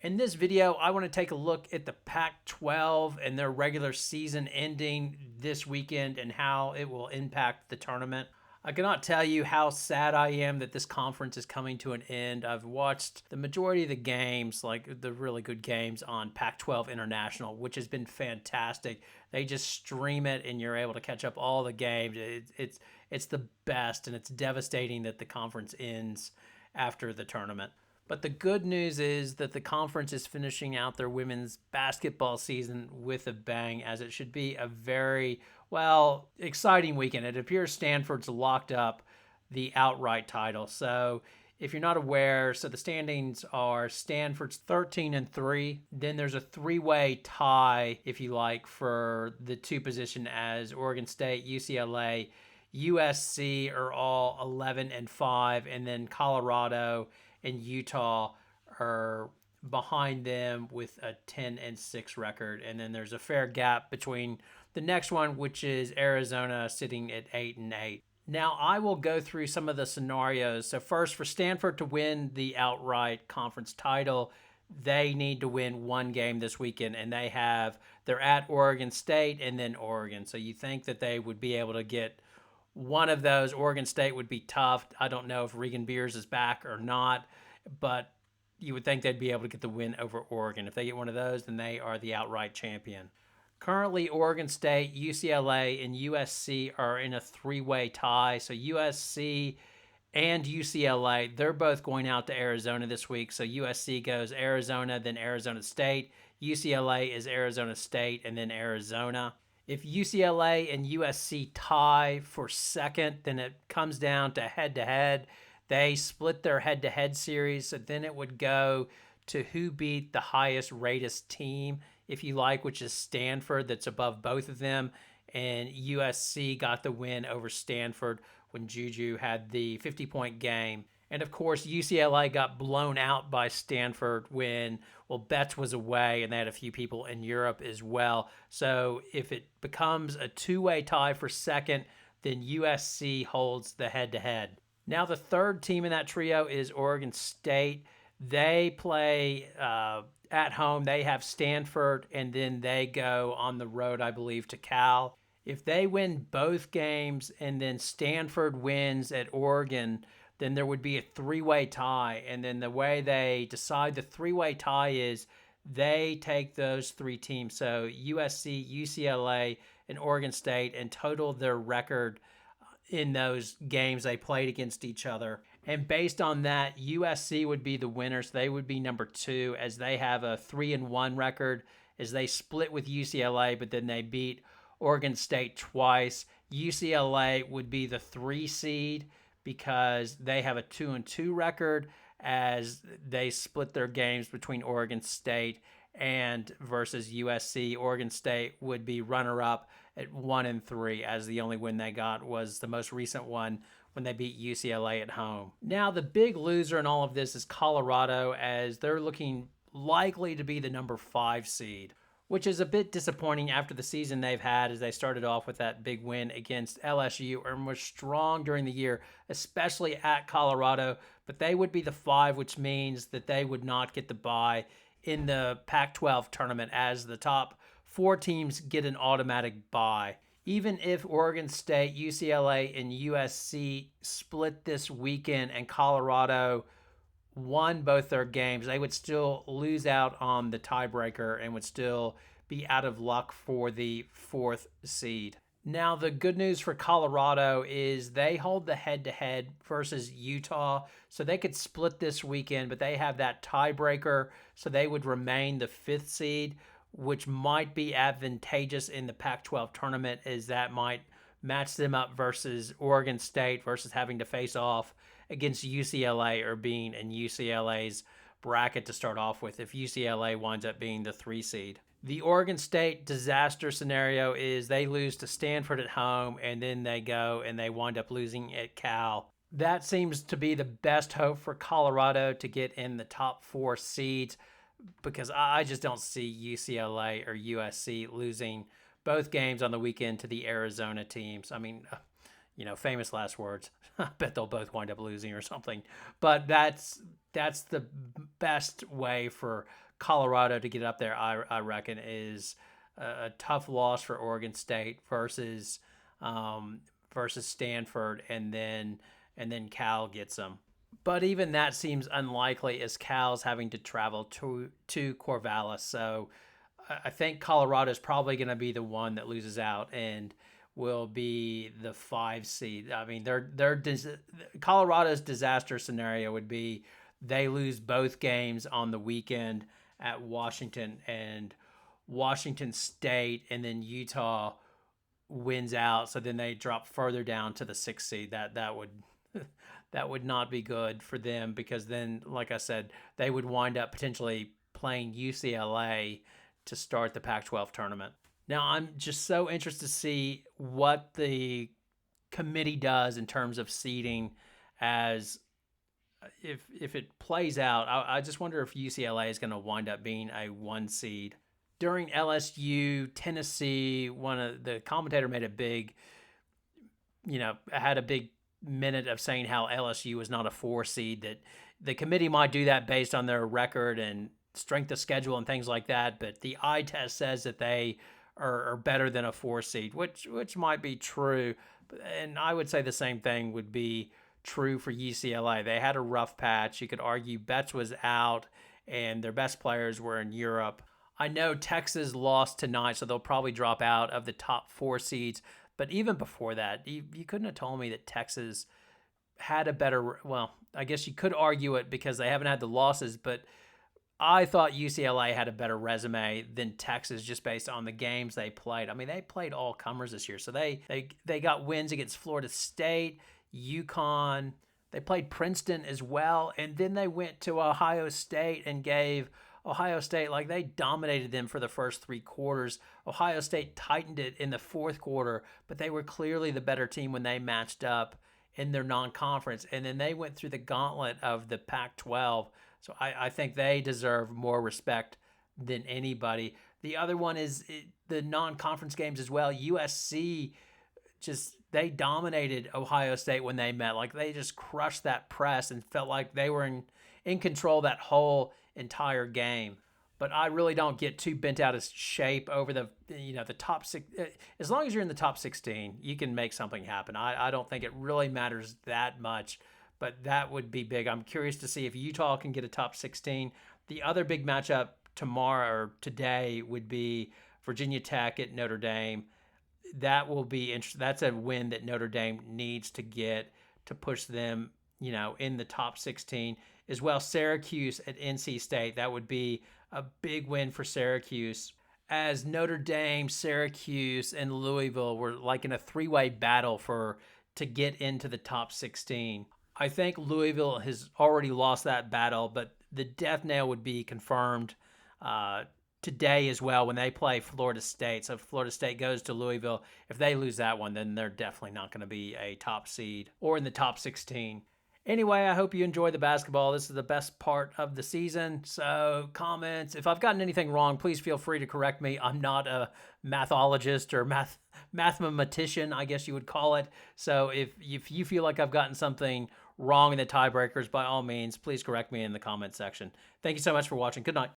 In this video, I want to take a look at the Pac-12 and their regular season ending this weekend and how it will impact the tournament. I cannot tell you how sad I am that this conference is coming to an end. I've watched the majority of the games, like the really good games, on Pac-12 International, which has been fantastic. They just stream it and you're able to catch up all the games. It's the best, and it's devastating that the conference ends after the tournament. But the good news is that the conference is finishing out their women's basketball season with a bang, as it should be a very, exciting weekend. It appears Stanford's locked up the outright title. So if you're not aware, so the standings are Stanford's 13-3. Then there's a three-way tie, if you like, for the two position as Oregon State, UCLA, USC are all 11-5, and then Colorado and Utah are behind them with a 10-6 record. And then there's a fair gap between the next one, which is Arizona, sitting at 8-8. Now, I will go through some of the scenarios. So first, for Stanford to win the outright conference title, they need to win one game this weekend, and they're at Oregon State and then Oregon. So you think that they would be able to get one of those. Oregon State would be tough. I don't know if Regan Beers is back or not, but you would think they'd be able to get the win over Oregon. If they get one of those, then they are the outright champion. Currently, Oregon State, UCLA, and USC are in a three-way tie. So USC and UCLA, they're both going out to Arizona this week. So USC goes Arizona, then Arizona State. UCLA is Arizona State, and then Arizona. If UCLA and USC tie for second, then it comes down to head-to-head. They split their head-to-head series, so then it would go to who beat the highest rated team, if you like, which is Stanford, that's above both of them. And USC got the win over Stanford when Juju had the 50-point game. And of course, UCLA got blown out by Stanford when, Betts was away, and they had a few people in Europe as well. So if it becomes a two-way tie for second, then USC holds the head-to-head. Now, the third team in that trio is Oregon State. They play at home. They have Stanford, and then they go on the road, I believe, to Cal. If they win both games and then Stanford wins at Oregon, then there would be a three-way tie. And then the way they decide the three-way tie is they take those three teams, so USC, UCLA, and Oregon State, and total their record in those games they played against each other. And based on that, USC would be the winners. They would be number 2, as they have a 3-1 record, as they split with UCLA, but then they beat Oregon State twice. UCLA would be the 3 seed because they have a 2-2 record, as they split their games between Oregon State and versus USC. Oregon State would be runner-up at 1-3, as the only win they got was the most recent one when they beat UCLA at home. Now, the big loser in all of this is Colorado, as they're looking likely to be the number 5 seed, which is a bit disappointing after the season they've had, as they started off with that big win against LSU and were strong during the year, especially at Colorado. But they would be the 5, which means that they would not get the bye in the Pac-12 tournament, as the top 4 teams get an automatic bye. Even if Oregon State, UCLA, and USC split this weekend and Colorado won both their games, they would still lose out on the tiebreaker and would still be out of luck for the 4th seed. Now, the good news for Colorado is they hold the head-to-head versus Utah, so they could split this weekend, but they have that tiebreaker, so they would remain the 5th seed, which might be advantageous in the Pac-12 tournament, as that might match them up versus Oregon State versus having to face off against UCLA or being in UCLA's bracket to start off with, if UCLA winds up being the 3 seed. The Oregon State disaster scenario is they lose to Stanford at home, and then they go and they wind up losing at Cal. That seems to be the best hope for Colorado to get in the top 4 seeds, because I just don't see UCLA or USC losing both games on the weekend to the Arizona teams. I mean, famous last words. I bet they'll both wind up losing or something. But that's That's the best way for Colorado to get up there. I reckon is a tough loss for Oregon State versus Stanford, and then Cal gets them. But even that seems unlikely as Cal's having to travel to Corvallis. So I think Colorado is probably going to be the one that loses out and will be the 5 seed. I mean, Colorado's disaster scenario would be they lose both games on the weekend at Washington and Washington State, and then Utah wins out. So then they drop further down to the 6 seed. That would that would not be good for them, because then, like I said, they would wind up potentially playing UCLA to start the Pac-12 tournament. Now, I'm just so interested to see what the committee does in terms of seeding, as if it plays out. I just wonder if UCLA is going to wind up being a 1 seed. During LSU Tennessee, one of the commentator made a big, had a big minute of saying how LSU was not a 4 seed, that the committee might do that based on their record and strength of schedule and things like that, but the eye test says that they are better than a 4 seed, which might be true. And I would say the same thing would be true for UCLA. They had a rough patch. You could argue Betts was out and their best players were in Europe. I know Texas lost tonight, so they'll probably drop out of the top 4 seeds. But even before that, you couldn't have told me that Texas had a better, well, I guess you could argue it because they haven't had the losses, but I thought UCLA had a better resume than Texas just based on the games they played. I mean, they played all comers this year. So they got wins against Florida State, UConn. They played Princeton as well. And then they went to Ohio State and gave Ohio State, like, they dominated them for the first 3 quarters. Ohio State tightened it in the fourth quarter, but they were clearly the better team when they matched up in their non-conference. And then they went through the gauntlet of the Pac-12. So I think they deserve more respect than anybody. The other one is the non-conference games as well. USC, they dominated Ohio State when they met. Like, they just crushed that press and felt like they were in control that whole entire game. But I really don't get too bent out of shape over the top 6. As long as you're in the top 16, you can make something happen. I don't think it really matters that much, but that would be big. I'm curious to see if Utah can get a top 16. The other big matchup tomorrow or today would be Virginia Tech at Notre Dame. That will be interesting. That's a win that Notre Dame needs to get to push them, in the top 16. As well, Syracuse at NC State. That would be a big win for Syracuse, as Notre Dame, Syracuse, and Louisville were like in a 3-way battle to get into the top 16. I think Louisville has already lost that battle, but the death nail would be confirmed today as well when they play Florida State. So if Florida State goes to Louisville, if they lose that one, then they're definitely not going to be a top seed or in the top 16. Anyway, I hope you enjoy the basketball. This is the best part of the season. So comments, if I've gotten anything wrong, please feel free to correct me. I'm not a mathologist or mathematician, I guess you would call it. So if you feel like I've gotten something wrong in the tiebreakers, by all means, please correct me in the comment section. Thank you so much for watching. Good night.